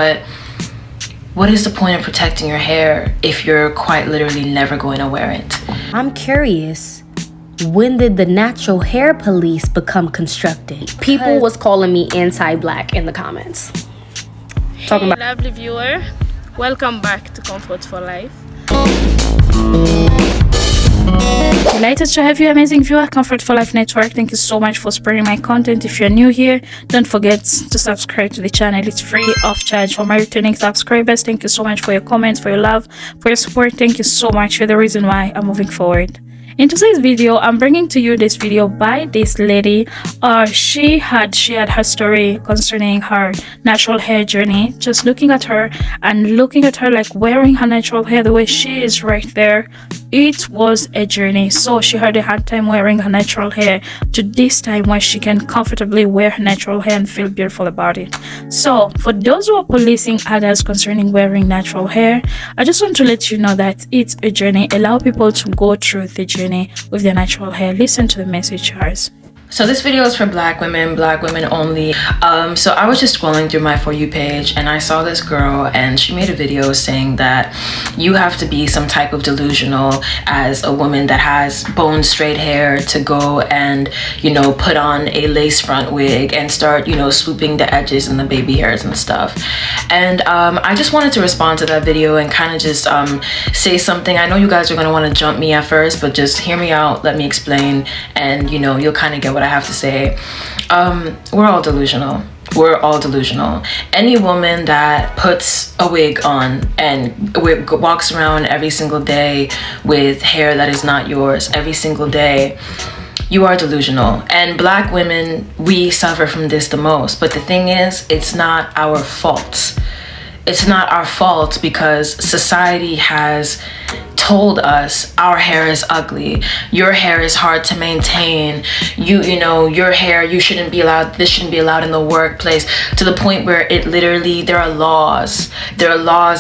But what is the point of protecting your hair if you're quite literally never going to wear it? I'm curious, when did the natural hair police become constructed? People was calling me anti-black in the comments. Talking about lovely viewer, welcome back to Comfort for Life. Delighted to have you, amazing viewer. Comfort for Life Network, thank you so much for spreading my content. If you're new here, don't forget to subscribe to the channel. It's free of charge. For my returning subscribers, thank you so much for your comments, for your love, for your support. Thank you so much. You're the reason why I'm moving forward. In today's video, I'm bringing to you this video by this lady. She had her story concerning her natural hair journey. Just looking at her like wearing her natural hair the way she is right there, it was a journey. So she had a hard time wearing her natural hair to this time where she can comfortably wear her natural hair and feel beautiful about it. So for those who are policing others concerning wearing natural hair, I just want to let you know that it's a journey. Allow people to go through the journey with their natural hair. Listen to the message yours. So this video is for black women only. So I was just scrolling through my For You page and I saw this girl and she made a video saying that you have to be some type of delusional as a woman that has bone straight hair to go and, you know, put on a lace front wig and start, you know, swooping the edges and the baby hairs and stuff. And I just wanted to respond to that video and kind of just say something. I know you guys are going to want to jump me at first, but just hear me out, let me explain, and you know, you'll kind of get what I have to say. We're all delusional. We're all delusional. Any woman that puts a wig on and walks around every single day with hair that is not yours every single day, you are delusional. And black women, we suffer from this the most. But the thing is, it's not our fault. It's not our fault because society has told us our hair is ugly, your hair is hard to maintain, you know, your hair, you shouldn't be allowed, this shouldn't be allowed in the workplace, to the point where it literally, there are laws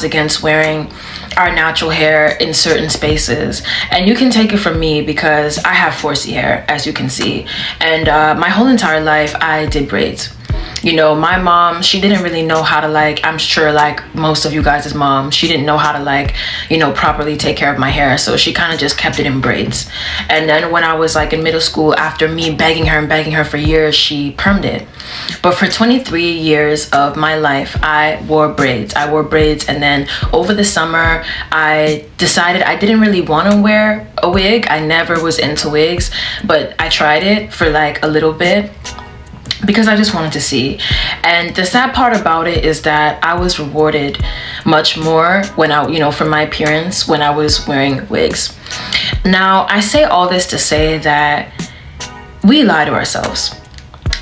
against wearing our natural hair in certain spaces. And you can take it from me because I have 4C hair, as you can see, and my whole entire life I did braids. You know, my mom, she didn't really know how to, like, I'm sure like most of you guys' mom, she didn't know how to, like, you know, properly take care of my hair. So she kind of just kept it in braids. And then when I was like in middle school, after me begging her for years, she permed it. But for 23 years of my life, I wore braids. And then over the summer, I decided I didn't really want to wear a wig. I never was into wigs, but I tried it for like a little bit, because I just wanted to see. And the sad part about it is that I was rewarded much more when I, you know, for my appearance when I was wearing wigs. Now, I say all this to say that we lie to ourselves.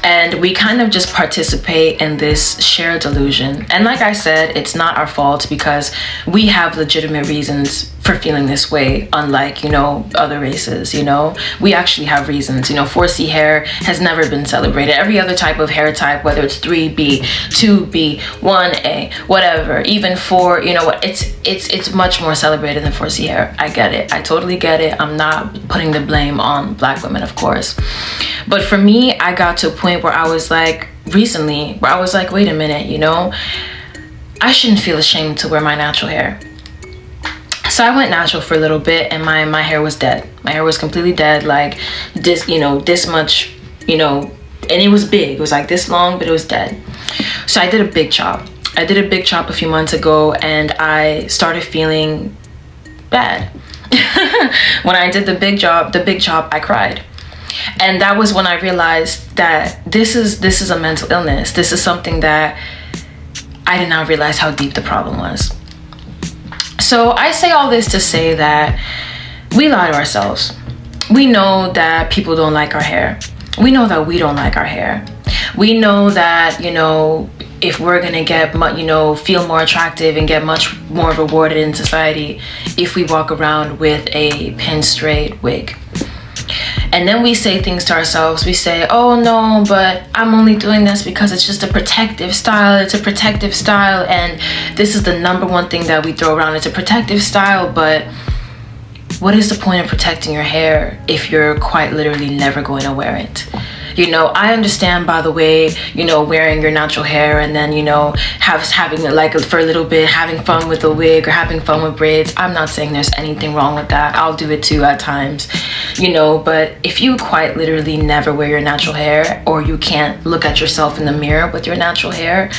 And we kind of just participate in this shared delusion. And like I said, it's not our fault because we have legitimate reasons for feeling this way, unlike, you know, other races. You know, we actually have reasons. You know, 4C hair has never been celebrated. Every other type of hair type, whether it's 3B, 2B, 1A, whatever, even 4, you know what, it's much more celebrated than 4C hair. I get it. I totally get it. I'm not putting the blame on black women, of course. But for me, I got to a point where I was like, recently, where I was like, wait a minute, you know, I shouldn't feel ashamed to wear my natural hair. So I went natural for a little bit and my hair was dead. My hair was completely dead, like this, you know, this much, you know, and it was big. It was like this long, but it was dead. So I did a big chop. I did a big chop a few months ago and I started feeling bad. When I did the big chop, I cried. And that was when I realized that this is a mental illness. This is something that I did not realize how deep the problem was. So I say all this to say that we lie to ourselves. We know that people don't like our hair. We know that we don't like our hair. We know that, you know, if we're gonna get, you know, feel more attractive and get much more rewarded in society if we walk around with a pin straight wig. And then we say things to ourselves. We say, oh no, but I'm only doing this because it's just a protective style. It's a protective style. And this is the #1 thing that we throw around. It's a protective style, but what is the point of protecting your hair if you're quite literally never going to wear it? You know, I understand, by the way, you know, wearing your natural hair and then, you know, having it like for a little bit, having fun with a wig or having fun with braids. I'm not saying there's anything wrong with that. I'll do it too at times, you know, but if you quite literally never wear your natural hair, or you can't look at yourself in the mirror with your natural hair,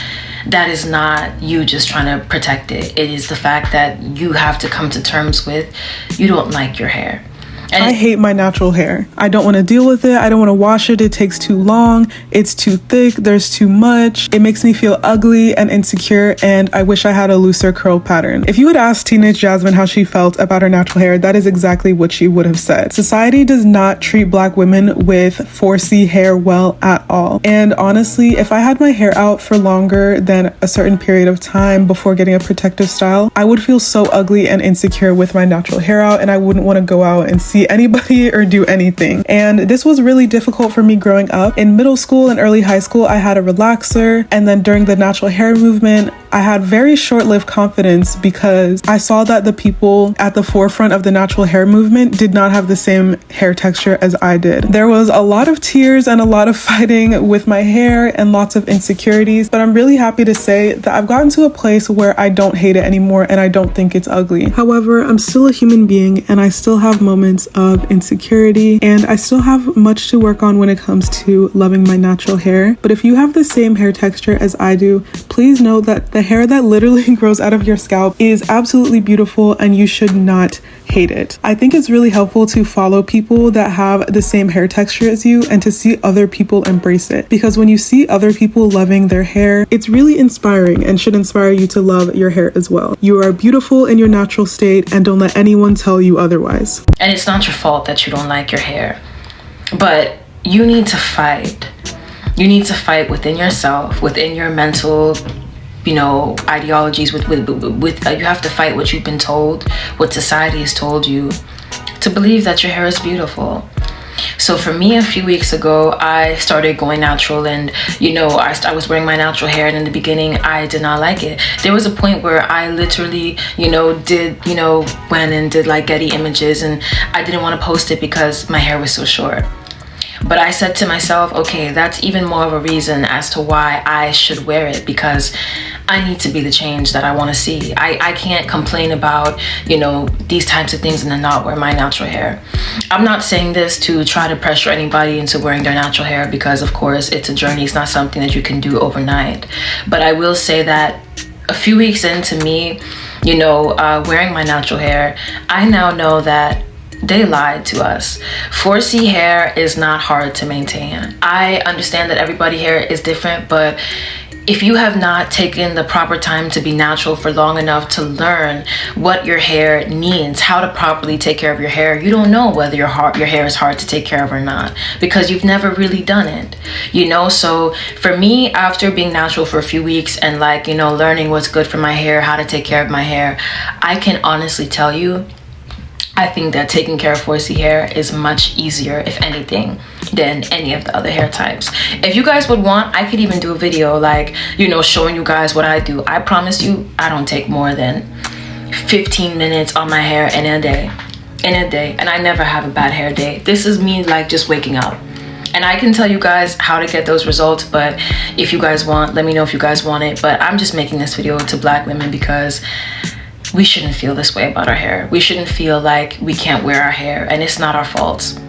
that is not you just trying to protect it. It is the fact that you have to come to terms with you don't like your hair. And I hate my natural hair. I don't want to deal with it. I don't want to wash it. It takes too long. It's too thick. There's too much. It makes me feel ugly and insecure, and I wish I had a looser curl pattern. If you had asked teenage Jasmine how she felt about her natural hair, that is exactly what she would have said. Society does not treat Black women with 4C hair well at all. And honestly, if I had my hair out for longer than a certain period of time before getting a protective style, I would feel so ugly and insecure with my natural hair out, and I wouldn't want to go out and see anybody or do anything. And this was really difficult for me growing up. In middle school and early high school, I had a relaxer, and then during the natural hair movement, I had very short-lived confidence because I saw that the people at the forefront of the natural hair movement did not have the same hair texture as I did. There was a lot of tears and a lot of fighting with my hair and lots of insecurities, but I'm really happy to say that I've gotten to a place where I don't hate it anymore and I don't think it's ugly. However, I'm still a human being and I still have moments of insecurity, and I still have much to work on when it comes to loving my natural hair. But if you have the same hair texture as I do, please know that the hair that literally grows out of your scalp is absolutely beautiful and you should not hate it. I think it's really helpful to follow people that have the same hair texture as you and to see other people embrace it, because when you see other people loving their hair, it's really inspiring and should inspire you to love your hair as well. You are beautiful in your natural state, and don't let anyone tell you otherwise. And it's not your fault that you don't like your hair, but you need to fight. You need to fight within yourself, within your mental, you know, ideologies. With you have to fight what you've been told, what society has told you, to believe that your hair is beautiful. So for me, a few weeks ago, I started going natural, and you know, I was wearing my natural hair, and in the beginning I did not like it. There was a point where I literally, went and did like Getty images, and I didn't want to post it because my hair was so short. But I said to myself, okay, that's even more of a reason as to why I should wear it, because I need to be the change that I want to see. I can't complain about, these types of things and then not wear my natural hair. I'm not saying this to try to pressure anybody into wearing their natural hair, because of course it's a journey. It's not something that you can do overnight. But I will say that a few weeks into me, wearing my natural hair, I now know that they lied to us. 4C hair is not hard to maintain. I understand that everybody's hair is different, but if you have not taken the proper time to be natural for long enough to learn what your hair needs, how to properly take care of your hair, you don't know whether your hair is hard to take care of or not, because you've never really done it. So for me, after being natural for a few weeks and learning what's good for my hair, how to take care of my hair, I can honestly tell you, I think that taking care of 4C hair is much easier, if anything, than any of the other hair types. If you guys would want, I could even do a video showing you guys what I do. I promise you, I don't take more than 15 minutes on my hair in a day. And I never have a bad hair day. This is me just waking up. And I can tell you guys how to get those results, but if you guys want, let me know if you guys want it. But I'm just making this video to Black women because we shouldn't feel this way about our hair. We shouldn't feel like we can't wear our hair, and it's not our fault.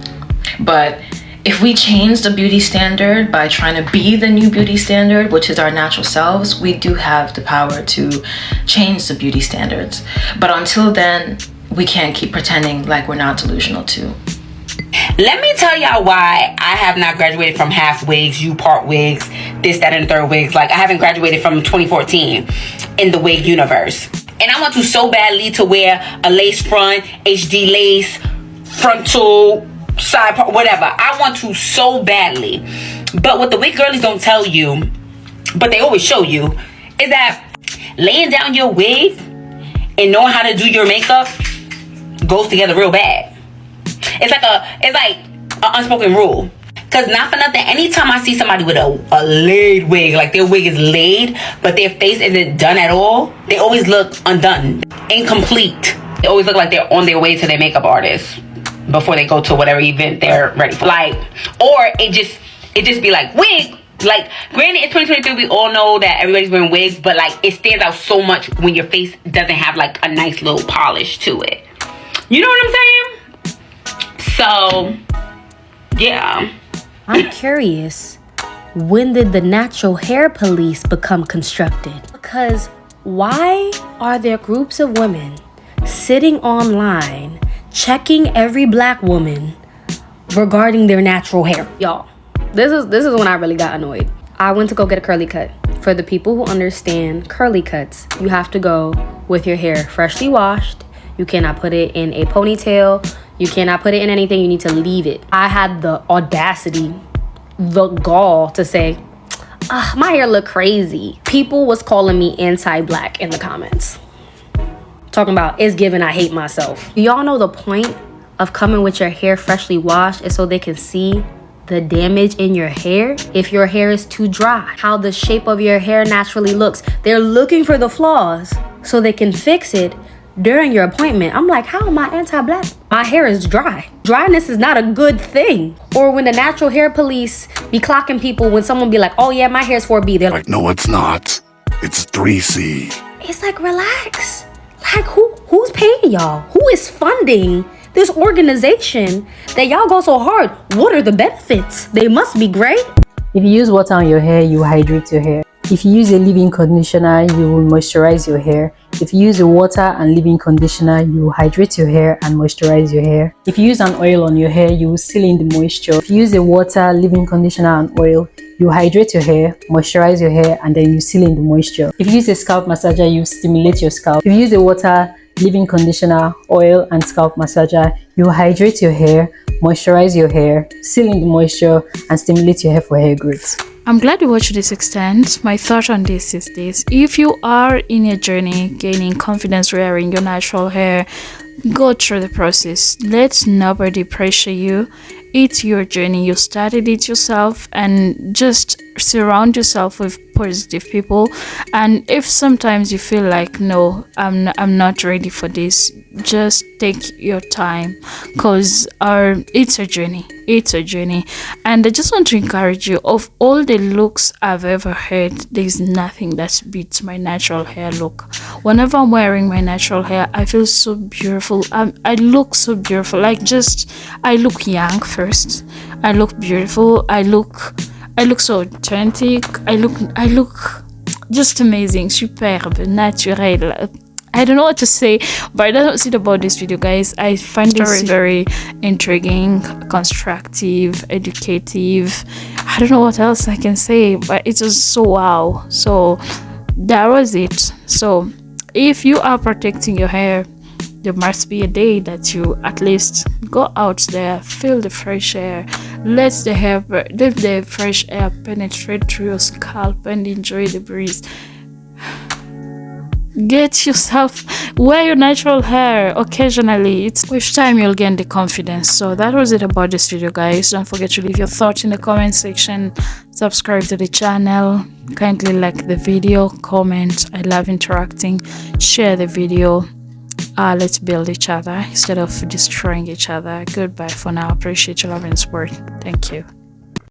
But if we change the beauty standard by trying to be the new beauty standard, which is our natural selves, we do have the power to change the beauty standards. But until then, we can't keep pretending like we're not delusional too. Let me tell y'all why I have not graduated from half wigs, you part wigs, this, that, and the third wigs. I haven't graduated from 2014 in the wig universe. And I want to so badly to wear a lace front, HD lace, frontal, side part, whatever. I want to so badly. But what the wig girlies don't tell you, but they always show you, is that laying down your wig and knowing how to do your makeup goes together real bad. It's like an unspoken rule. Because not for nothing, anytime I see somebody with a laid wig, like their wig is laid, but their face isn't done at all, they always look undone, incomplete. They always look like they're on their way to their makeup artist before they go to whatever event they're ready for. Or it just it just be like wig. Like, granted, it's 2023, we all know that everybody's wearing wigs, but like it stands out so much when your face doesn't have like a nice little polish to it. You know what I'm saying? So yeah, I'm curious, when did the natural hair police become constructed? Because why are there groups of women sitting online checking every black woman regarding their natural hair? Y'all, this is when I really got annoyed. I went to go get a curly cut. For the people who understand curly cuts, you have to go with your hair freshly washed. You cannot put it in a ponytail. You cannot put it in anything. You need to leave it. I had the audacity, the gall to say, my hair look crazy. People was calling me anti-black in the comments. Talking about, it's given I hate myself. Do y'all know the point of coming with your hair freshly washed is so they can see the damage in your hair? If your hair is too dry, how the shape of your hair naturally looks. They're looking for the flaws so they can fix it during your appointment. I'm like, how am I anti-black? My hair is dry. Dryness is not a good thing. Or when the natural hair police be clocking people, when someone be like, oh yeah, my hair's 4B. They're like, no, it's not. It's 3C. It's like, relax. Like, who's paying y'all? Who is funding this organization that y'all go so hard? What are the benefits? They must be great. If you use water on your hair, you hydrate your hair. If you use a leave-in conditioner, you will moisturize your hair. If you use a water and leave-in conditioner, you hydrate your hair and moisturize your hair. If you use an oil on your hair, you will seal in the moisture. If you use a water, leave-in conditioner and oil, you hydrate your hair, moisturize your hair, and then you seal in the moisture. If you use a scalp massager, you stimulate your scalp. If you use a water, leave-in conditioner, oil, and scalp massager, you hydrate your hair, moisturize your hair, seal in the moisture, and stimulate your hair for hair growth. I'm glad you watched this extent. My thought on this is this: if you are in a journey gaining confidence wearing your natural hair, go through the process. Let nobody pressure you. It's your journey. You started it yourself, and just surround yourself with positive people. And if sometimes you feel like, no, I'm not ready for this, just take your time, because it's a journey. It's a journey. And I just want to encourage you, of all the looks I've ever had, there's nothing that beats my natural hair look. Whenever I'm wearing my natural hair, I feel so beautiful. I look so beautiful. I look young first. I look beautiful. I look so authentic. I look just amazing, superb, natural. I don't know what to say, but that's it about this video, guys. I find this very intriguing, constructive, educative. I don't know what else I can say, but it was so wow. So that was it. So if you are protecting your hair, there must be a day that you at least go out there, feel the fresh air, let the fresh air penetrate through your scalp and enjoy the breeze. Get yourself, wear your natural hair occasionally. It's with time you'll gain the confidence. So that was it about this video, guys. Don't forget to leave your thoughts in the comment section, subscribe to the channel, kindly like the video, comment. I love interacting. Share the video. Let's build each other instead of destroying each other. Goodbye for now. Appreciate your love and support. Thank you.